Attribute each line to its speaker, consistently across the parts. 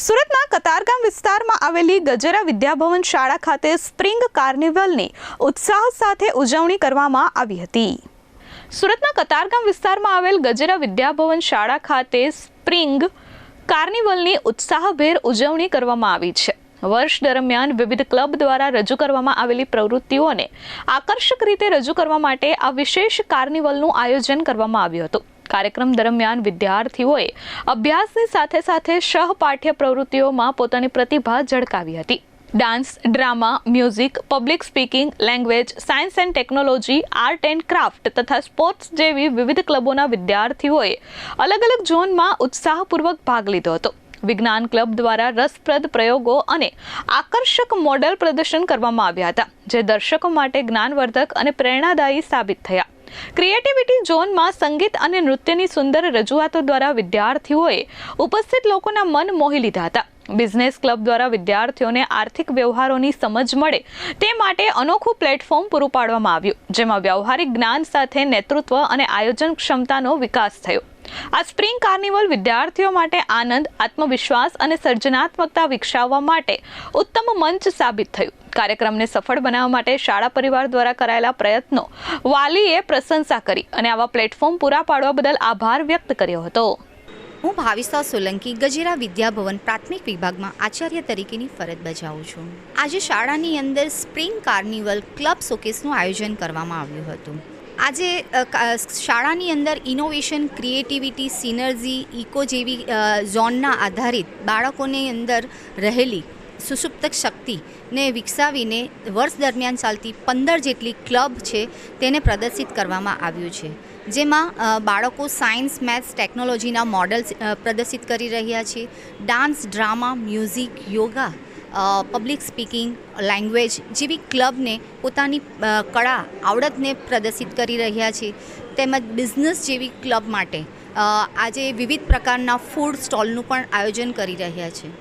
Speaker 1: સુરતના કતારગામ વિસ્તારમાં આવેલી ગજેરા વિદ્યાભવન શાળા ખાતે સ્પ્રિંગ કાર્નિવલની ઉત્સાહ સાથે ઉજવણી કરવામાં આવી હતી। સુરતના કતારગામ વિસ્તારમાં આવેલ ગજેરા વિદ્યાભવન શાળા ખાતે સ્પ્રિંગ કાર્નિવલની ઉત્સાહભેર ઉજવણી કરવામાં આવી છે। વર્ષ દરમિયાન વિવિધ ક્લબ દ્વારા રજૂ કરવામાં આવેલી પ્રવૃત્તિઓને આકર્ષક રીતે રજૂ કરવા માટે આ વિશેષ કાર્નિવલનું આયોજન કરવામાં આવ્યું હતું। કાર્યક્રમ દરમિયાન વિદ્યાર્થીઓએ અભ્યાસની સાથે સાથે સહપાઠ્ય પ્રવૃત્તિઓમાં પોતાની પ્રતિભા ઝળકાવી હતી। Dance, drama, music, public speaking, language, science and technology, art and craft તથા સ્પોર્ટ્સ જેવી વિવિધ ક્લબોના વિદ્યાર્થીઓએ અલગ અલગ ઝોનમાં ઉત્સાહપૂર્વક ભાગ લીધો હતો। વિજ્ઞાન ક્લબ દ્વારા રસપ્રદ પ્રયોગો અને આકર્ષક મોડેલ પ્રદર્શન કરવામાં આવ્યા હતા, જે દર્શકો માટે જ્ઞાનવર્ધક અને પ્રેરણાદાયી સાબિત થયા। ક્રિએટિવિટી ઝોનમાં સંગીત અને નૃત્યની સુંદર રજૂઆતો દ્વારા વિદ્યાર્થીઓએ ઉપસ્થિત લોકોના મન મોહી લીધા હતા। બિઝનેસ ક્લબ દ્વારા વિદ્યાર્થીઓને આર્થિક વ્યવહારોની સમજ મળે તે માટે અનોખું પ્લેટફોર્મ પૂરું પાડવામાં આવ્યું, જેમાં વ્યવહારિક જ્ઞાન સાથે નેતૃત્વ અને આયોજન ક્ષમતાનો વિકાસ થયો। આ સ્પ્રિંગ કાર્નિવલ વિદ્યાર્થીઓ માટે આનંદ, આત્મવિશ્વાસ અને સર્જનાત્મકતા વિકસાવવા માટે ઉત્તમ મંચ સાબિત થયું। કાર્યક્રમને સફળ બનાવવા માટે શાળા પરિવાર દ્વારા કરાયેલા પ્રયત્નો વાલીએ પ્રશંસા કરી અને આવા પ્લેટફોર્મ પૂરા પાડવા બદલ આભાર વ્યક્ત કર્યો હતો।
Speaker 2: હું ભાવિસા સોલંકી ગજેરા વિદ્યાભવન પ્રાથમિક વિભાગમાં આચાર્ય તરીકેની ફરજ બજાવું છું। આજે શાળાની અંદર સ્પ્રિંગ કાર્નિવલ ક્લબ શોકેસનું આયોજન કરવામાં આવ્યું હતું। આજે શાળાની અંદર ઇનોવેશન, ક્રિએટિવિટી, સિનર્જી, ઇકો જેવી ઝોનના આધારિત બાળકોની અંદર રહેલી સુષુપ્ત શક્તિને વિકસાવીને વર્ષ દરમિયાન ચાલતી 15 જેટલી ક્લબ છે તેને પ્રદર્શિત કરવામાં આવ્યું છે, જેમાં બાળકો સાયન્સ, મેથ્સ, ટેકનોલોજીના મોડલ્સ પ્રદર્શિત કરી રહ્યા છે। Dance, drama, music, yoga, public speaking, language જેવી ક્લબને પોતાની કળા, આવડતને પ્રદર્શિત કરી રહ્યા છે। તેમજ બિઝનેસ જેવી ક્લબ માટે આજે વિવિધ પ્રકારના ફૂડ સ્ટોલનું પણ આયોજન કરી રહ્યા છે।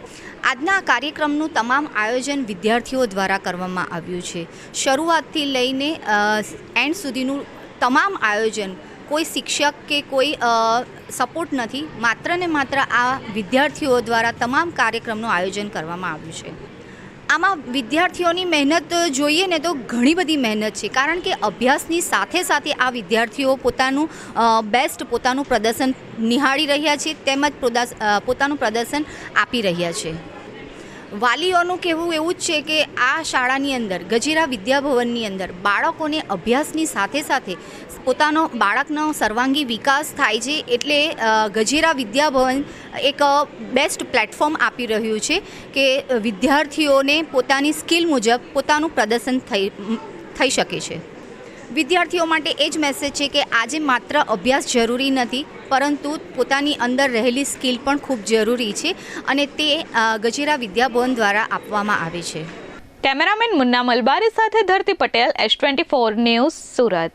Speaker 2: આજના કાર્યક્રમનું તમામ આયોજન વિદ્યાર્થીઓ દ્વારા કરવામાં આવ્યું છે। શરૂઆતથી લઈને એન્ડ સુધીનું તમામ આયોજન કોઈ શિક્ષક કે કોઈ સપોર્ટ નથી, માત્ર ને માત્ર આ વિદ્યાર્થીઓ દ્વારા તમામ કાર્યક્રમનું આયોજન કરવામાં આવ્યું છે। આમાં વિદ્યાર્થીઓની મહેનત જોઈએ ને તો ઘણી બધી મહેનત છે, કારણ કે અભ્યાસની સાથે સાથે આ વિદ્યાર્થીઓ પોતાનું બેસ્ટ પોતાનું પ્રદર્શન નિહાળી રહ્યા છે, તેમજ પોતાનું પ્રદર્શન આપી રહ્યા છે। વાલીઓનું કહેવું એવું જ છે કે આ શાળાની અંદર ગજેરા વિદ્યાભવનની અંદર બાળકોને અભ્યાસની સાથે સાથે પોતાનો બાળકનો સર્વાંગી વિકાસ થાય છે, એટલે ગજેરા વિદ્યાભવન એક બેસ્ટ પ્લેટફોર્મ આપી રહ્યું છે કે વિદ્યાર્થીઓને પોતાની સ્કિલ મુજબ પોતાનું પ્રદર્શન થઈ શકે છે। વિદ્યાર્થીઓ માટે એ જ મેસેજ છે કે આજે માત્ર અભ્યાસ જરૂરી નથી, પરંતુ પોતાની અંદર રહેલી સ્કિલ પણ ખૂબ જરૂરી છે અને તે ગજેરા વિદ્યાભવન દ્વારા આપવામાં આવે છે।
Speaker 1: કેમેરામેન મુન્ના મલબારી સાથે ધરતી પટેલ, S24 ન્યૂઝ, સુરત।